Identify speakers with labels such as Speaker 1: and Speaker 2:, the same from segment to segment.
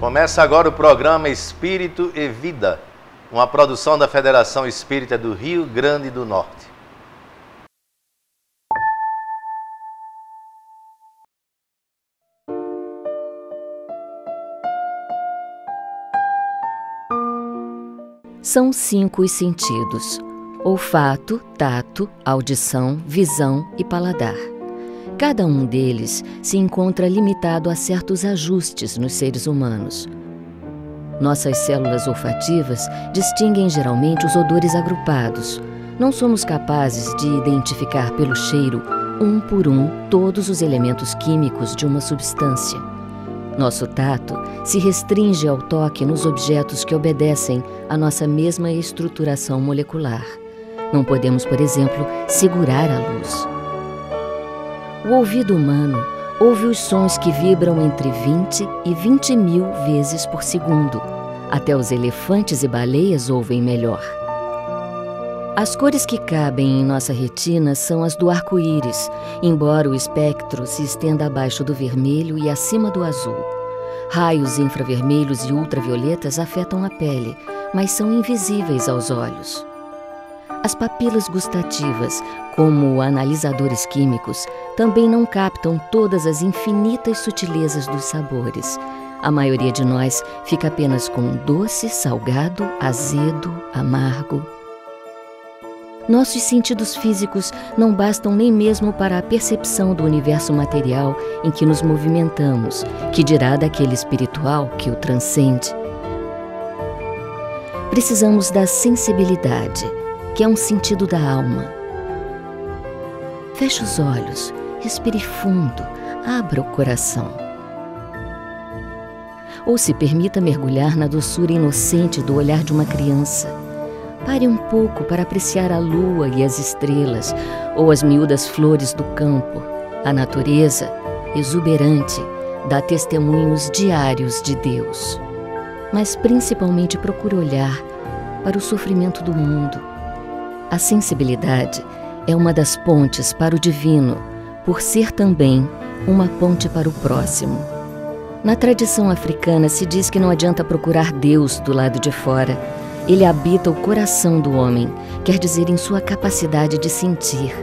Speaker 1: Começa agora o programa Espírito e Vida, uma produção da Federação Espírita do Rio Grande do Norte.
Speaker 2: São 5 os sentidos: olfato, tato, audição, visão e paladar. Cada um deles se encontra limitado a certos ajustes nos seres humanos. Nossas células olfativas distinguem geralmente os odores agrupados. Não somos capazes de identificar pelo cheiro, um por um, todos os elementos químicos de uma substância. Nosso tato se restringe ao toque nos objetos que obedecem à nossa mesma estruturação molecular. Não podemos, por exemplo, segurar a luz. O ouvido humano ouve os sons que vibram entre 20 e 20 mil vezes por segundo. Até os elefantes e baleias ouvem melhor. As cores que cabem em nossa retina são as do arco-íris, embora o espectro se estenda abaixo do vermelho e acima do azul. Raios infravermelhos e ultravioletas afetam a pele, mas são invisíveis aos olhos. As papilas gustativas, como analisadores químicos, também não captam todas as infinitas sutilezas dos sabores. A maioria de nós fica apenas com doce, salgado, azedo, amargo. Nossos sentidos físicos não bastam nem mesmo para a percepção do universo material em que nos movimentamos, que dirá daquele espiritual que o transcende. Precisamos da sensibilidade, que é um sentido da alma. Feche os olhos, respire fundo, abra o coração. Ou se permita mergulhar na doçura inocente do olhar de uma criança. Pare um pouco para apreciar a lua e as estrelas, ou as miúdas flores do campo. A natureza, exuberante, dá testemunhos diários de Deus. Mas principalmente procure olhar para o sofrimento do mundo. A sensibilidade é uma das pontes para o divino, por ser também uma ponte para o próximo. Na tradição africana se diz que não adianta procurar Deus do lado de fora. Ele habita o coração do homem, quer dizer, em sua capacidade de sentir.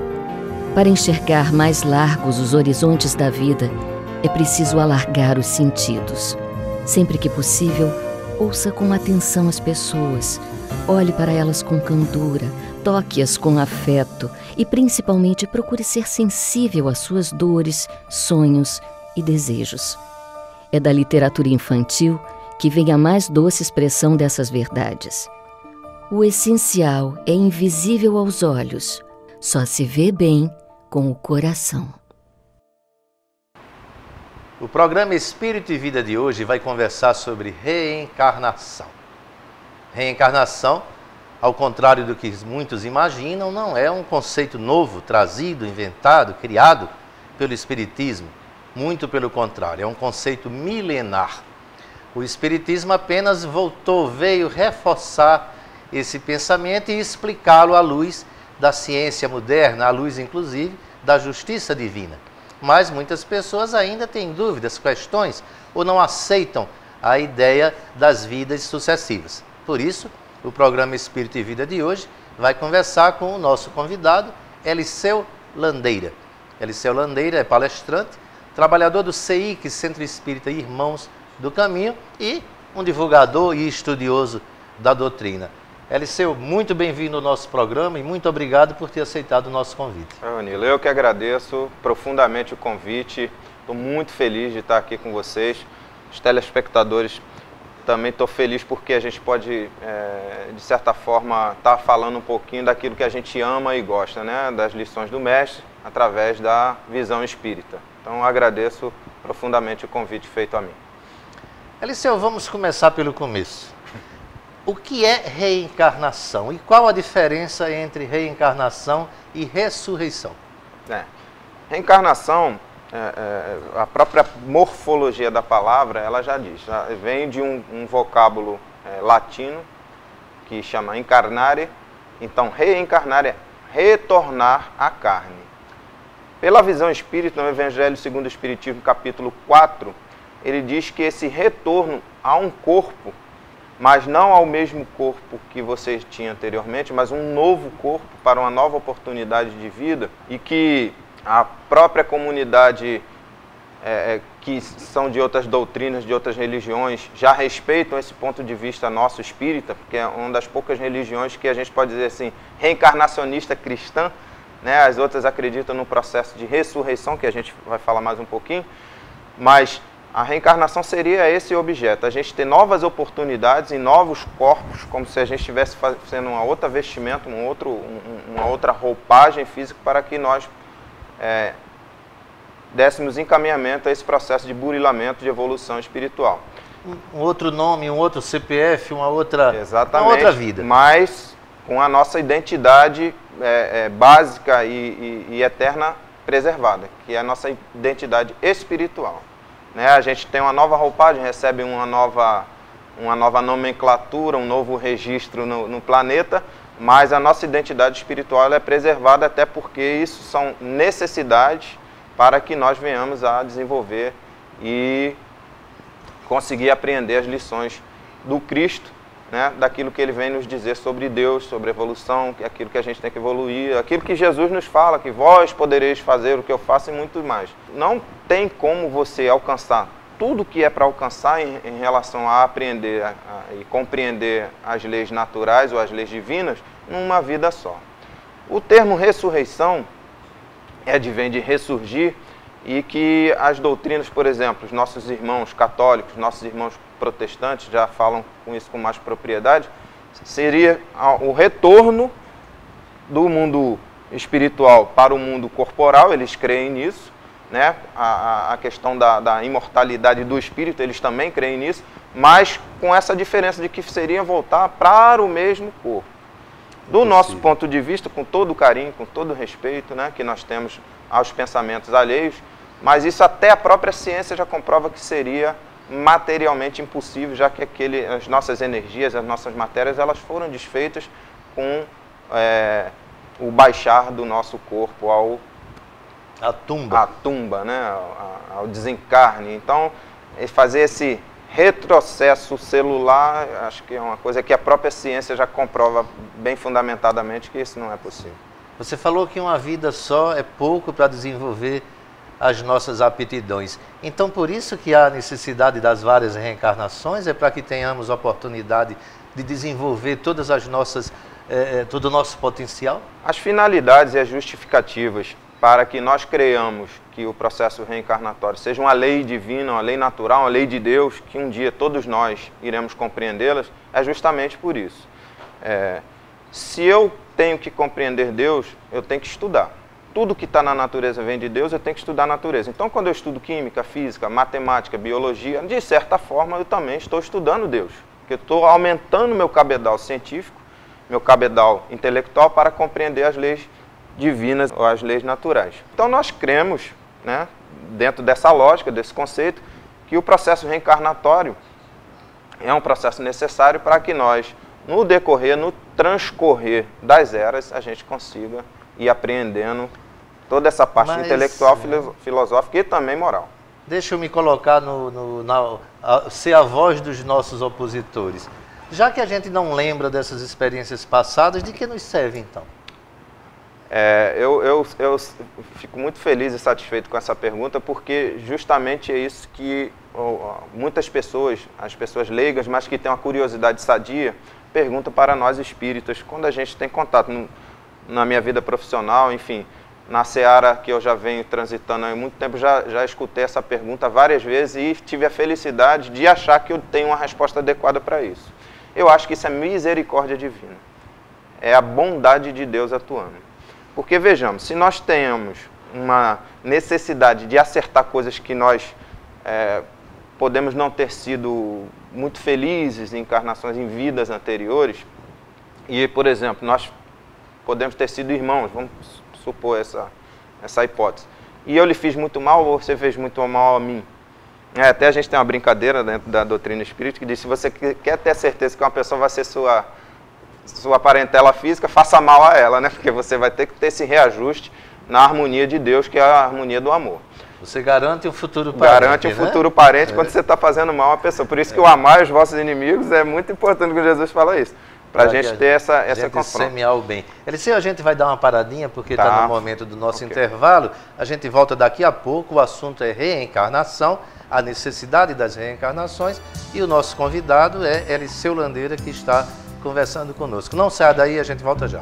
Speaker 2: Para enxergar mais largos os horizontes da vida, é preciso alargar os sentidos. Sempre que possível, ouça com atenção as pessoas. Olhe para elas com candura, toque-as com afeto e, principalmente, procure ser sensível às suas dores, sonhos e desejos. É da literatura infantil que vem a mais doce expressão dessas verdades. O essencial é invisível aos olhos, só se vê bem com o coração.
Speaker 1: O programa Espírito e Vida de hoje vai conversar sobre reencarnação. Reencarnação, ao contrário do que muitos imaginam, não é um conceito novo, trazido, inventado, criado pelo Espiritismo. Muito pelo contrário, é um conceito milenar. O Espiritismo apenas veio reforçar esse pensamento e explicá-lo à luz da ciência moderna, à luz, inclusive, da justiça divina. Mas muitas pessoas ainda têm dúvidas, questões, ou não aceitam a ideia das vidas sucessivas. Por isso, o programa Espírito e Vida de hoje vai conversar com o nosso convidado, Eliseu Landeira. Eliseu Landeira é palestrante, trabalhador do CEIC, Centro Espírita Irmãos do Caminho, e um divulgador e estudioso da doutrina. Eliseu, muito bem-vindo ao nosso programa e muito obrigado por ter aceitado o nosso convite.
Speaker 3: Nilo, eu que agradeço profundamente o convite. Estou muito feliz de estar aqui com vocês. Os telespectadores, também estou feliz porque a gente pode, de certa forma, estar falando um pouquinho daquilo que a gente ama e gosta, né? Das lições do Mestre, através da visão espírita. Então, agradeço profundamente o convite feito a mim.
Speaker 1: Eliseu, vamos começar pelo começo. O que é reencarnação e qual a diferença entre reencarnação e ressurreição?
Speaker 3: Reencarnação, a própria morfologia da palavra, ela já diz, vem de um vocábulo latino que chama encarnare. Então, reencarnar é retornar à carne. Pela visão espírita, no Evangelho segundo o Espiritismo, capítulo 4, ele diz que esse retorno a um corpo, mas não ao mesmo corpo que você tinha anteriormente, mas um novo corpo para uma nova oportunidade de vida, e que a própria comunidade que são de outras doutrinas, de outras religiões, já respeitam esse ponto de vista nosso espírita, porque é uma das poucas religiões que a gente pode dizer assim, reencarnacionista cristã, né? As outras acreditam no processo de ressurreição, que a gente vai falar mais um pouquinho, mas a reencarnação seria esse objeto, a gente ter novas oportunidades em novos corpos, como se a gente estivesse fazendo uma outra vestimenta, uma outra roupagem física para que nós dessemos encaminhamento a esse processo de burilamento, de evolução espiritual.
Speaker 1: Um outro nome, um outro CPF, uma outra vida.
Speaker 3: Mas com a nossa identidade básica e eterna preservada, que é a nossa identidade espiritual. Né? A gente tem uma nova roupagem, recebe uma nova nomenclatura, um novo registro no planeta, mas a nossa identidade espiritual é preservada, até porque isso são necessidades para que nós venhamos a desenvolver e conseguir apreender as lições do Cristo, né, daquilo que ele vem nos dizer sobre Deus, sobre evolução, aquilo que a gente tem que evoluir, aquilo que Jesus nos fala, que vós podereis fazer o que eu faço e muito mais. Não tem como você alcançar tudo que é para alcançar em relação a aprender e compreender as leis naturais ou as leis divinas numa vida só. O termo ressurreição vem de ressurgir, e que as doutrinas, por exemplo, os nossos irmãos católicos, nossos irmãos protestantes já falam com isso com mais propriedade, seria o retorno do mundo espiritual para o mundo corporal, eles creem nisso, né? A questão da imortalidade do espírito, eles também creem nisso, mas com essa diferença de que seria voltar para o mesmo corpo. Do nosso ponto de vista, com todo o carinho, com todo o respeito, né, que nós temos aos pensamentos alheios, mas isso até a própria ciência já comprova que seria materialmente impossível, já que as nossas energias, as nossas matérias, elas foram desfeitas com o baixar do nosso corpo
Speaker 1: à
Speaker 3: tumba, né, ao desencarne. Então, fazer esse retrocesso celular, acho que é uma coisa que a própria ciência já comprova bem fundamentadamente que isso não é possível.
Speaker 1: Você falou que uma vida só é pouco para desenvolver as nossas aptidões. Então, por isso que há necessidade das várias reencarnações, é para que tenhamos oportunidade de desenvolver todas as nossas, todo o nosso potencial?
Speaker 3: As finalidades e as justificativas para que nós creiamos que o processo reencarnatório seja uma lei divina, uma lei natural, uma lei de Deus, que um dia todos nós iremos compreendê-las, é justamente por isso. Se eu tenho que compreender Deus, eu tenho que estudar. Tudo que está na natureza vem de Deus, eu tenho que estudar a natureza. Então, quando eu estudo química, física, matemática, biologia, de certa forma eu também estou estudando Deus. Porque eu estou aumentando meu cabedal científico, meu cabedal intelectual para compreender as leis divinas ou as leis naturais. Então nós cremos, né, dentro dessa lógica, desse conceito, que o processo reencarnatório é um processo necessário para que nós, no decorrer, no transcorrer das eras, a gente consiga ir apreendendo toda essa parte intelectual, filosófica e também moral.
Speaker 1: Deixa eu me colocar ser a voz dos nossos opositores. Já que a gente não lembra dessas experiências passadas, de que nos serve então?
Speaker 3: Eu fico muito feliz e satisfeito com essa pergunta, porque justamente é isso que muitas pessoas, as pessoas leigas, mas que têm uma curiosidade sadia, perguntam para nós espíritas, quando a gente tem contato na minha vida profissional, enfim, na seara que eu já venho transitando há muito tempo, já escutei essa pergunta várias vezes e tive a felicidade de achar que eu tenho uma resposta adequada para isso. Eu acho que isso é misericórdia divina, é a bondade de Deus atuando. Porque, vejamos, se nós temos uma necessidade de acertar coisas que nós podemos não ter sido muito felizes em encarnações, em vidas anteriores, e, por exemplo, nós podemos ter sido irmãos, vamos supor essa hipótese, e eu lhe fiz muito mal ou você fez muito mal a mim. Até a gente tem uma brincadeira dentro da doutrina espírita que diz, se você quer ter certeza que uma pessoa vai ser sua parentela física, faça mal a ela, né? Porque você vai ter que ter esse reajuste na harmonia de Deus, que é a harmonia do amor.
Speaker 1: Você garante um futuro parente.
Speaker 3: Garante um futuro parente quando você está fazendo mal a pessoa. Por isso que o amar os vossos inimigos é muito importante que Jesus fala isso. Para a gente ter essa confronto.
Speaker 1: Semear o bem. Eliseu, a gente vai dar uma paradinha, porque está no momento do nosso intervalo. A gente volta daqui a pouco. O assunto é reencarnação, a necessidade das reencarnações. E o nosso convidado é Eliseu Landeira, que está conversando conosco. Não saia daí, a gente volta já.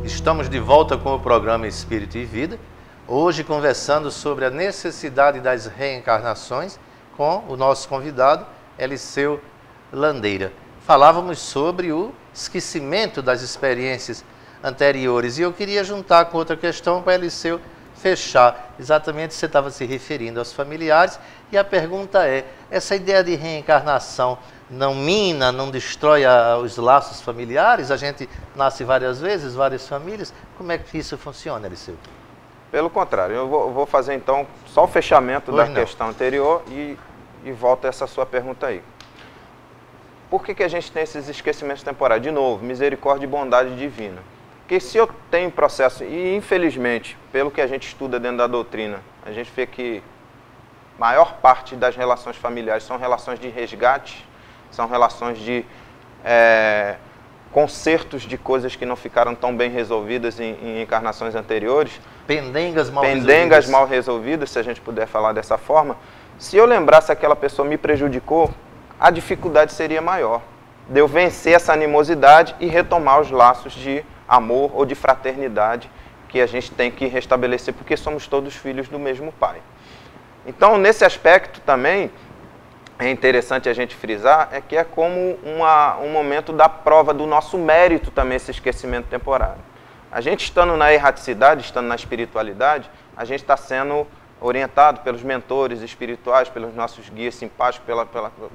Speaker 1: Estamos de volta com o programa Espírito e Vida, hoje conversando sobre a necessidade das reencarnações com o nosso convidado, Eliseu Landeira. Falávamos sobre o esquecimento das experiências anteriores e eu queria juntar com outra questão para Eliseu fechar. Exatamente, você estava se referindo aos familiares e a pergunta é, essa ideia de reencarnação não mina, não destrói os laços familiares? A gente nasce várias vezes, várias famílias. Como é que isso funciona, Eliseu?
Speaker 3: Pelo contrário, eu vou fazer então só o fechamento da questão anterior e volto a essa sua pergunta aí. Por que a gente tem esses esquecimentos temporários? De novo, misericórdia e bondade divina. Porque se eu tenho processo, e infelizmente, pelo que a gente estuda dentro da doutrina, a gente vê que a maior parte das relações familiares são relações de resgate, são relações de consertos de coisas que não ficaram tão bem resolvidas em encarnações anteriores.
Speaker 1: Pendengas
Speaker 3: mal resolvidas, se a gente puder falar dessa forma. Se eu lembrasse que aquela pessoa me prejudicou, a dificuldade seria maior. De eu vencer essa animosidade e retomar os laços de amor ou de fraternidade que a gente tem que restabelecer, porque somos todos filhos do mesmo Pai. Então, nesse aspecto também, é interessante a gente frisar, é que é como um momento da prova do nosso mérito também, esse esquecimento temporário. A gente estando na erraticidade, estando na espiritualidade, a gente está sendo orientado pelos mentores espirituais, pelos nossos guias simpáticos,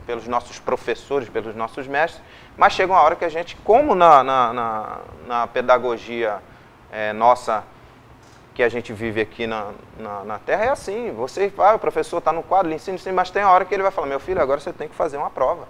Speaker 3: pelos nossos professores, pelos nossos mestres, mas chega uma hora que a gente, como na pedagogia nossa, que a gente vive aqui na Terra, é assim, você vai, o professor está no quadro, ele ensina, mas tem a hora que ele vai falar, meu filho, agora você tem que fazer uma prova,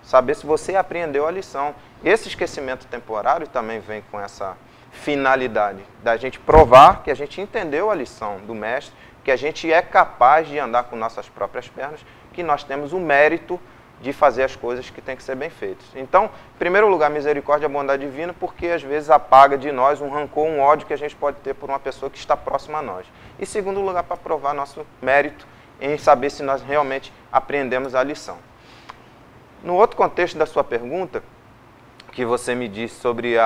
Speaker 3: saber se você aprendeu a lição. Esse esquecimento temporário também vem com essa finalidade, da gente provar que a gente entendeu a lição do mestre, que a gente é capaz de andar com nossas próprias pernas, que nós temos o mérito de fazer as coisas que tem que ser bem feitas. Então, em primeiro lugar, misericórdia e bondade divina, porque às vezes apaga de nós um rancor, um ódio que a gente pode ter por uma pessoa que está próxima a nós. E segundo lugar, para provar nosso mérito em saber se nós realmente aprendemos a lição. No outro contexto da sua pergunta, que você me disse sobre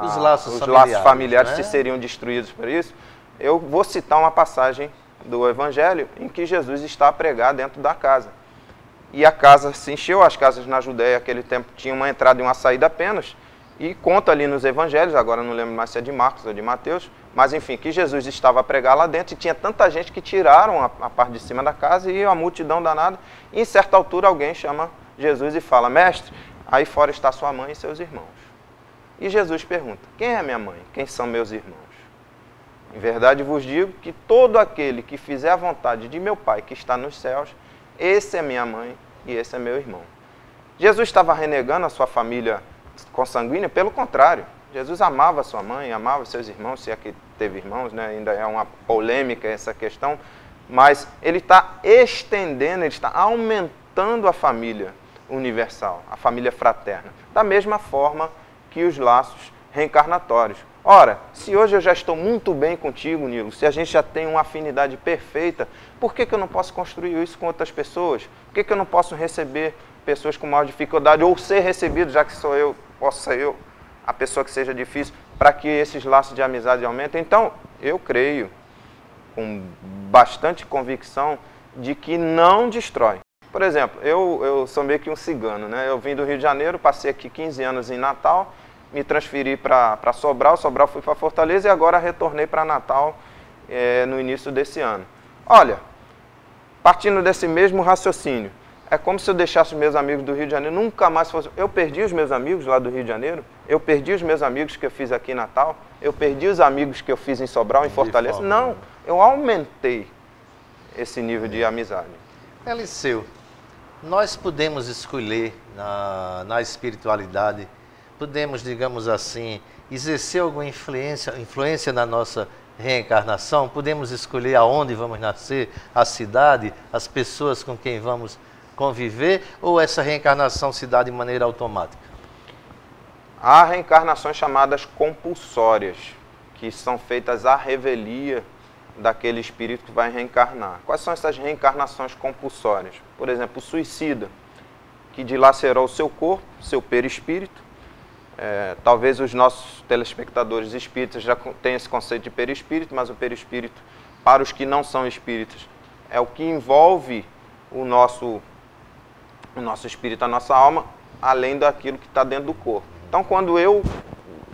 Speaker 1: os laços familiares,
Speaker 3: se seriam destruídos por isso, eu vou citar uma passagem do Evangelho em que Jesus está a pregar dentro da casa. E a casa se encheu, as casas na Judéia naquele tempo tinham uma entrada e uma saída apenas, e conta ali nos Evangelhos, agora não lembro mais se é de Marcos ou de Mateus, mas enfim, que Jesus estava a pregar lá dentro e tinha tanta gente que tiraram a parte de cima da casa e a multidão danada, e em certa altura alguém chama Jesus e fala, mestre, aí fora está sua mãe e seus irmãos. E Jesus pergunta, quem é minha mãe? Quem são meus irmãos? Em verdade vos digo que todo aquele que fizer a vontade de meu Pai que está nos céus, esse é minha mãe e esse é meu irmão. Jesus estava renegando a sua família consanguínea? Pelo contrário, Jesus amava sua mãe, amava seus irmãos, se é que teve irmãos, né? Ainda é uma polêmica essa questão, mas ele está estendendo, ele está aumentando a família universal, a família fraterna, da mesma forma que os laços reencarnatórios. Ora, se hoje eu já estou muito bem contigo, Nilo, se a gente já tem uma afinidade perfeita, por que eu não posso construir isso com outras pessoas? Por que eu não posso receber pessoas com maior dificuldade, ou ser recebido, já que sou eu, posso ser eu, a pessoa que seja difícil, para que esses laços de amizade aumentem? Então, eu creio, com bastante convicção, de que não destrói. Por exemplo, eu sou meio que um cigano, né? Eu vim do Rio de Janeiro, passei aqui 15 anos em Natal, me transferi para Sobral fui para Fortaleza e agora retornei para Natal no início desse ano. Olha, partindo desse mesmo raciocínio, É como se eu deixasse os meus amigos do Rio de Janeiro, nunca mais fosse... Eu perdi os meus amigos lá do Rio de Janeiro, eu perdi os meus amigos que eu fiz aqui em Natal, eu perdi os amigos que eu fiz em Sobral, em Fortaleza. Não, eu aumentei esse nível de amizade.
Speaker 1: Eliseu, nós podemos escolher na espiritualidade, podemos, digamos assim, exercer alguma influência na nossa reencarnação? Podemos escolher aonde vamos nascer, a cidade, as pessoas com quem vamos conviver, ou essa reencarnação se dá de maneira automática?
Speaker 3: Há reencarnações chamadas compulsórias, que são feitas à revelia daquele espírito que vai reencarnar. Quais são essas reencarnações compulsórias? Por exemplo, o suicida, que dilacerou o seu corpo, seu perispírito. Talvez os nossos telespectadores espíritas já tenham esse conceito de perispírito, mas o perispírito, para os que não são espíritas, é o que envolve o nosso espírito, a nossa alma, além daquilo que está dentro do corpo. Então, quando eu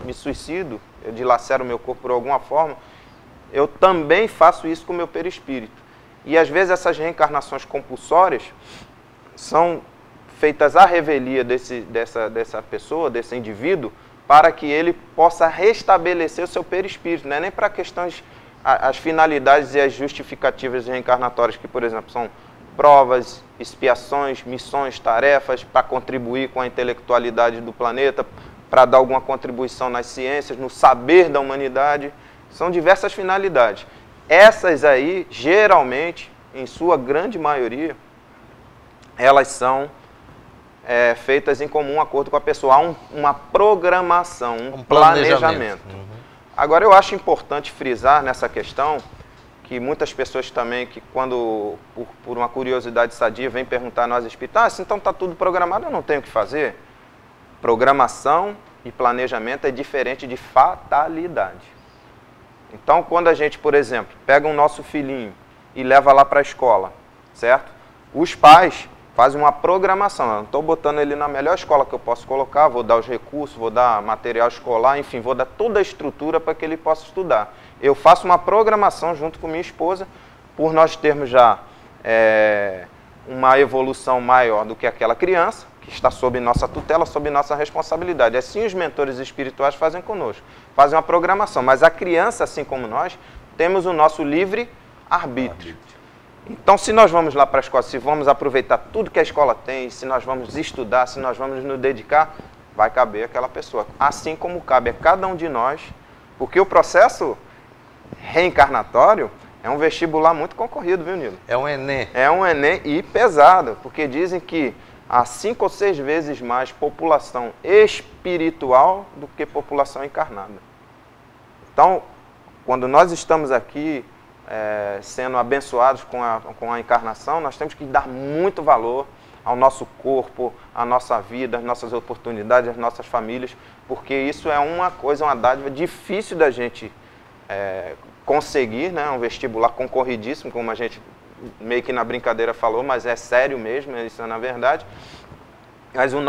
Speaker 3: me suicido, eu dilacero o meu corpo por alguma forma, eu também faço isso com o meu perispírito. E às vezes essas reencarnações compulsórias são feitas à revelia dessa pessoa, desse indivíduo, para que ele possa restabelecer o seu perispírito. Não é nem para questões, as finalidades e as justificativas reencarnatórias, que, por exemplo, são provas, expiações, missões, tarefas, para contribuir com a intelectualidade do planeta, para dar alguma contribuição nas ciências, no saber da humanidade. São diversas finalidades. Essas aí, geralmente, em sua grande maioria, elas são feitas em comum acordo com a pessoa. Há uma programação, um planejamento. Agora, eu acho importante frisar nessa questão que muitas pessoas também, que quando, por uma curiosidade sadia, vêm perguntar a nós espíritas, então está tudo programado, eu não tenho o que fazer? Programação e planejamento é diferente de fatalidade. Então, quando a gente, por exemplo, pega um nosso filhinho e leva lá para a escola, certo? Os pais fazem uma programação. Eu não estou botando ele na melhor escola que eu posso colocar, vou dar os recursos, vou dar material escolar, enfim, vou dar toda a estrutura para que ele possa estudar. Eu faço uma programação junto com minha esposa, por nós termos já uma evolução maior do que aquela criança, que está sob nossa tutela, sob nossa responsabilidade. Assim os mentores espirituais fazem conosco, fazem uma programação. Mas a criança, assim como nós, temos o nosso livre arbítrio. Então, se nós vamos lá para a escola, se vamos aproveitar tudo que a escola tem, se nós vamos estudar, se nós vamos nos dedicar, vai caber àquela pessoa. Assim como cabe a cada um de nós, porque o processo reencarnatório é um vestibular muito concorrido, viu, Nilo?
Speaker 1: É um Enem.
Speaker 3: É um Enem e pesado, porque dizem que há 5 ou 6 vezes mais população espiritual do que população encarnada. Então, quando nós estamos aqui sendo abençoados com a encarnação, nós temos que dar muito valor ao nosso corpo, à nossa vida, às nossas oportunidades, às nossas famílias, porque isso é uma coisa, uma dádiva difícil da gente conseguir, né? Um vestibular concorridíssimo, como a gente meio que na brincadeira falou, mas é sério mesmo, isso é na verdade. Mas o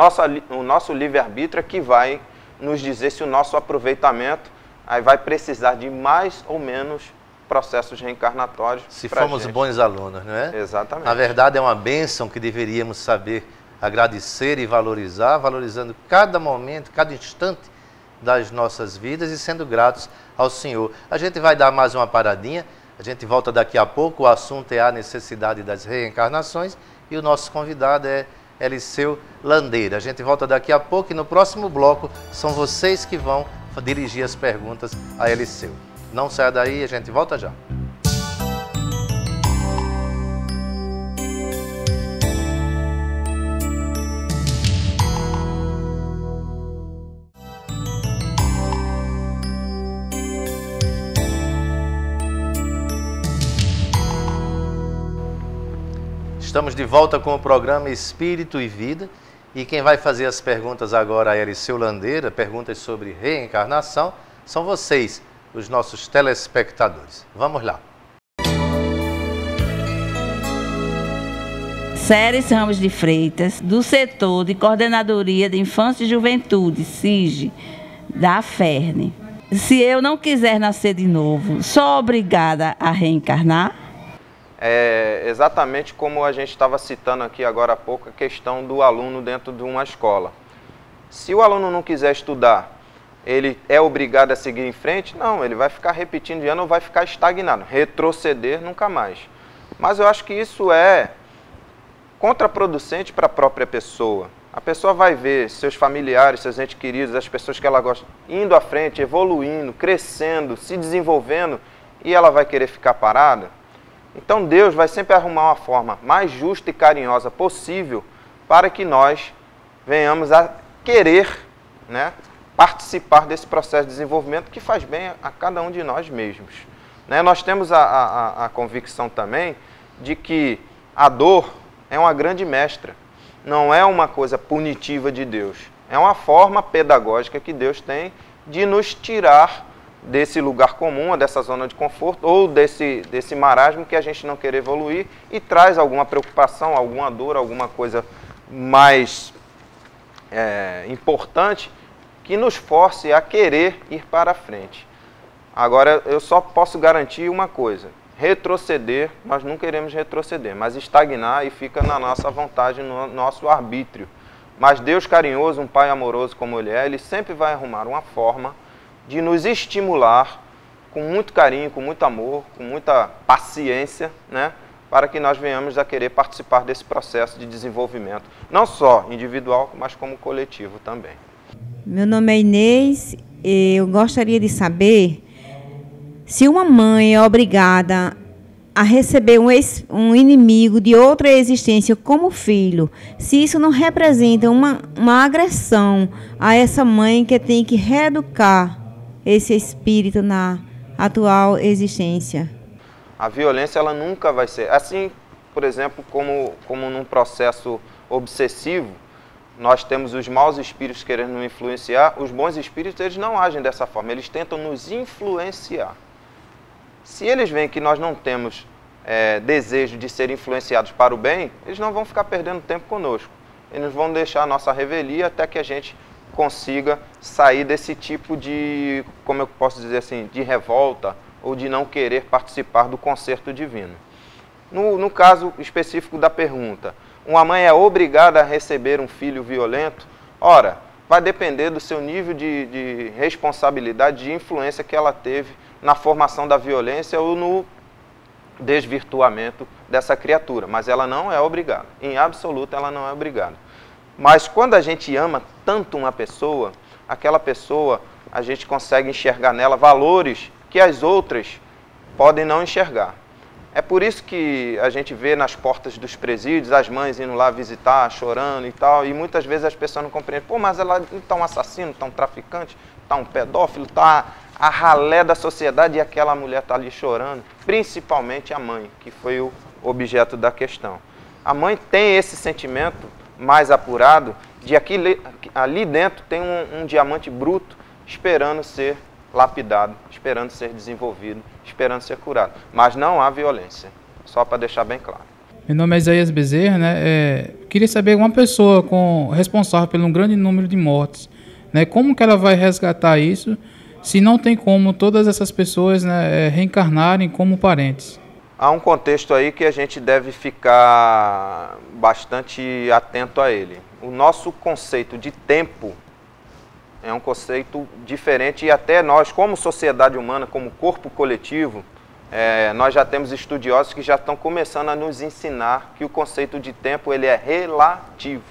Speaker 3: nosso livre-arbítrio é que vai nos dizer se o nosso aproveitamento aí vai precisar de mais ou menos processos reencarnatórios.
Speaker 1: Se formos bons alunos, não é?
Speaker 3: Exatamente.
Speaker 1: Na verdade, é uma bênção que deveríamos saber agradecer e valorizar, valorizando cada momento, cada instante das nossas vidas e sendo gratos ao Senhor. A gente vai dar mais uma paradinha, a gente volta daqui a pouco, o assunto é a necessidade das reencarnações e o nosso convidado é Eliseu Landeira. A gente volta daqui a pouco e no próximo bloco são vocês que vão dirigir as perguntas a Eliseu. Não saia daí, a gente volta já. Estamos de volta com o programa Espírito e Vida e quem vai fazer as perguntas agora é Eliseu Landeira, perguntas sobre reencarnação, são vocês, os nossos telespectadores. Vamos lá.
Speaker 4: Séries Ramos de Freitas, do setor de Coordenadoria de Infância e Juventude, SIG, da AFERN. Se eu não quiser nascer de novo, sou obrigada a reencarnar?
Speaker 3: é exatamente como a gente estava citando aqui agora há pouco, a questão do aluno dentro de uma escola. Se o aluno não quiser estudar, ele é obrigado a seguir em frente? Não, ele vai ficar repetindo de ano ou vai ficar estagnado. Retroceder nunca mais. Mas eu acho que isso é contraproducente para a própria pessoa. A pessoa vai ver seus familiares, seus entes queridos, as pessoas que ela gosta, indo à frente, evoluindo, crescendo, se desenvolvendo, e ela vai querer ficar parada. Então Deus vai sempre arrumar uma forma mais justa e carinhosa possível para que nós venhamos a querer, né, participar desse processo de desenvolvimento que faz bem a cada um de nós mesmos. Né? Nós temos a convicção também de que a dor é uma grande mestra, não é uma coisa punitiva de Deus, é uma forma pedagógica que Deus tem de nos tirar desse lugar comum, dessa zona de conforto, ou desse marasmo que a gente não quer evoluir e traz alguma preocupação, alguma dor, alguma coisa mais importante que nos force a querer ir para frente. Agora, eu só posso garantir uma coisa: retroceder, nós não queremos retroceder, mas estagnar e fica na nossa vontade, no nosso arbítrio. Mas Deus carinhoso, um Pai amoroso como Ele é, Ele sempre vai arrumar uma forma de nos estimular com muito carinho, com muito amor, com muita paciência, né, para que nós venhamos a querer participar desse processo de desenvolvimento, não só individual, mas como coletivo também.
Speaker 5: Meu nome é Inês e eu gostaria de saber se uma mãe é obrigada a receber um inimigo de outra existência como filho, se isso não representa uma agressão a essa mãe que tem que reeducar esse espírito na atual existência.
Speaker 3: A violência ela nunca vai ser assim, por exemplo, como num processo obsessivo. Nós temos os maus espíritos querendo nos influenciar, os bons espíritos eles não agem dessa forma, eles tentam nos influenciar. Se eles veem que nós não temos desejo de ser influenciados para o bem, eles não vão ficar perdendo tempo conosco. Eles vão deixar a nossa revelia até que a gente consiga sair desse tipo de, como eu posso dizer assim, de revolta ou de não querer participar do concerto divino. No caso específico da pergunta, uma mãe é obrigada a receber um filho violento? Ora, vai depender do seu nível de responsabilidade, de influência que ela teve na formação da violência ou no desvirtuamento dessa criatura. Mas ela não é obrigada. Em absoluto, ela não é obrigada. Mas quando a gente ama tanto uma pessoa, aquela pessoa, a gente consegue enxergar nela valores que as outras podem não enxergar. É por isso que a gente vê nas portas dos presídios as mães indo lá visitar, chorando e tal, e muitas vezes as pessoas não compreendem. Pô, mas ela está um assassino, está um traficante, está um pedófilo, está a ralé da sociedade e aquela mulher está ali chorando. Principalmente a mãe, que foi o objeto da questão. A mãe tem esse sentimento mais apurado de ali dentro tem um diamante bruto esperando ser lapidado, esperando ser desenvolvido, esperando ser curado. Mas não há violência, só para deixar bem claro.
Speaker 6: Meu nome é Isaías Bezerra, né? Queria saber, uma pessoa responsável por um grande número de mortes, né? Como que ela vai resgatar isso, se não tem como todas essas pessoas, né, reencarnarem como parentes?
Speaker 3: Há um contexto aí que a gente deve ficar bastante atento a ele. O nosso conceito de tempo é um conceito diferente e até nós, como sociedade humana, como corpo coletivo, nós já temos estudiosos que já estão começando a nos ensinar que o conceito de tempo ele é relativo.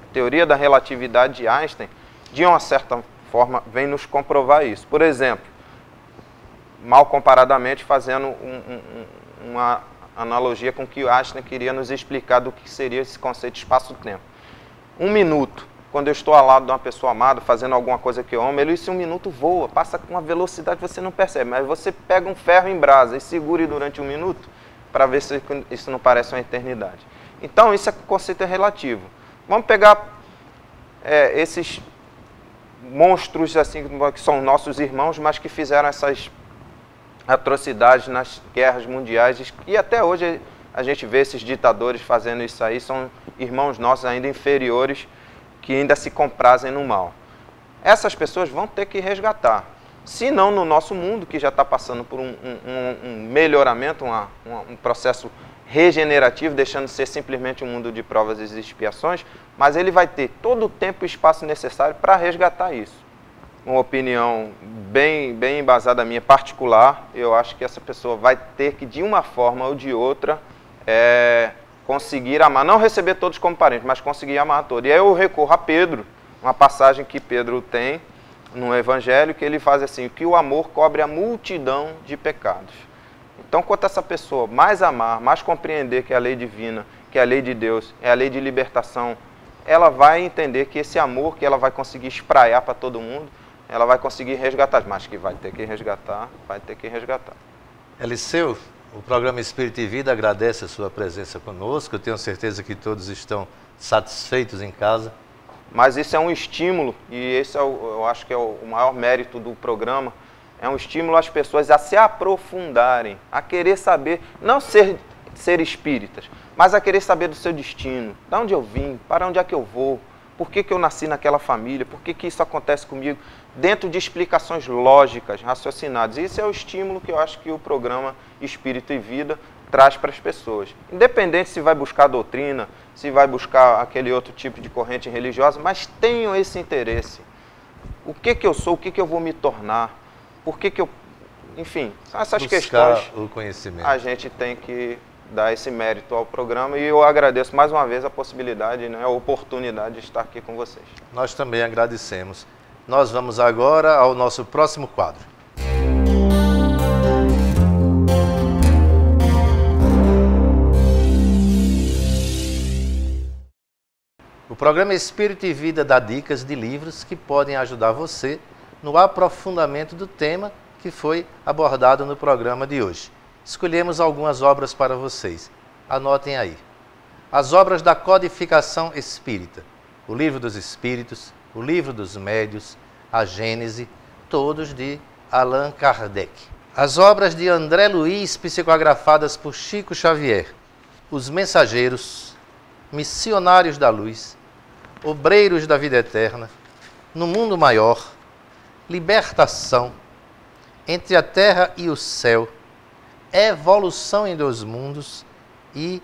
Speaker 3: A teoria da relatividade de Einstein, de uma certa forma, vem nos comprovar isso. Por exemplo, mal comparadamente, fazendo uma analogia com o que Einstein queria nos explicar do que seria esse conceito de espaço-tempo. 1 minuto. Quando eu estou ao lado de uma pessoa amada, fazendo alguma coisa que eu amo, esse 1 minuto voa, passa com uma velocidade que você não percebe. Mas você pega um ferro em brasa e segure durante 1 minuto para ver se isso não parece uma eternidade. Então, isso é conceito relativo. Vamos pegar esses monstros assim, que são nossos irmãos, mas que fizeram essas atrocidades nas guerras mundiais. E até hoje a gente vê esses ditadores fazendo isso aí, são irmãos nossos ainda inferiores, que ainda se comprazem no mal. Essas pessoas vão ter que resgatar. Se não no nosso mundo, que já está passando por um melhoramento, um processo regenerativo, deixando de ser simplesmente um mundo de provas e expiações, mas ele vai ter todo o tempo e espaço necessário para resgatar isso. Uma opinião bem embasada minha, particular, eu acho que essa pessoa vai ter que, de uma forma ou de outra, conseguir amar, não receber todos como parentes, mas conseguir amar todos. E aí eu recorro a Pedro, uma passagem que Pedro tem no Evangelho, que ele faz assim, que o amor cobre a multidão de pecados. Então, quanto essa pessoa mais amar, mais compreender que é a lei divina, que é a lei de Deus, é a lei de libertação, ela vai entender que esse amor que ela vai conseguir espraiar para todo mundo, ela vai conseguir resgatar, mas que vai ter que resgatar, vai ter que resgatar.
Speaker 1: Eliseu, o programa Espírito e Vida agradece a sua presença conosco, eu tenho certeza que todos estão satisfeitos em casa.
Speaker 3: Mas isso é um estímulo, e esse eu acho que é o maior mérito do programa, é um estímulo às pessoas a se aprofundarem, a querer saber, não ser espíritas, mas a querer saber do seu destino, de onde eu vim, para onde é que eu vou, por que eu nasci naquela família, por que isso acontece comigo, dentro de explicações lógicas, raciocinadas. Isso é o estímulo que eu acho que o programa Espírito e Vida traz para as pessoas. Independente se vai buscar doutrina, se vai buscar aquele outro tipo de corrente religiosa, mas tenham esse interesse. O que eu sou, o que eu vou me tornar, por que eu... Enfim, são essas
Speaker 1: buscar
Speaker 3: questões
Speaker 1: o conhecimento.
Speaker 3: A gente tem que dar esse mérito ao programa e eu agradeço mais uma vez a possibilidade, né, a oportunidade de estar aqui com vocês.
Speaker 1: Nós também agradecemos. Nós vamos agora ao nosso próximo quadro. O programa Espírito e Vida dá dicas de livros que podem ajudar você no aprofundamento do tema que foi abordado no programa de hoje. Escolhemos algumas obras para vocês. Anotem aí. As obras da codificação espírita, o Livro dos Espíritos, o Livro dos Médios, a Gênese, todos de Allan Kardec. As obras de André Luiz, psicografadas por Chico Xavier, Os Mensageiros, Missionários da Luz, Obreiros da Vida Eterna, No Mundo Maior, Libertação, Entre a Terra e o Céu, Evolução em Dois Mundos e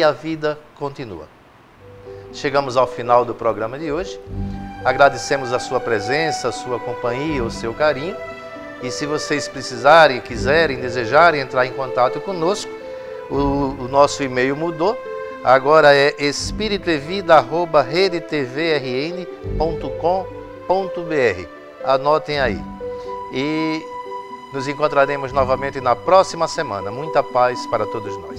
Speaker 1: a Vida Continua. Chegamos ao final do programa de hoje. Agradecemos a sua presença, a sua companhia, o seu carinho. E se vocês precisarem, quiserem, desejarem entrar em contato conosco, o nosso e-mail mudou. Agora é espiritoevida@redetvRN.com.br. Anotem aí. E nos encontraremos novamente na próxima semana. Muita paz para todos nós.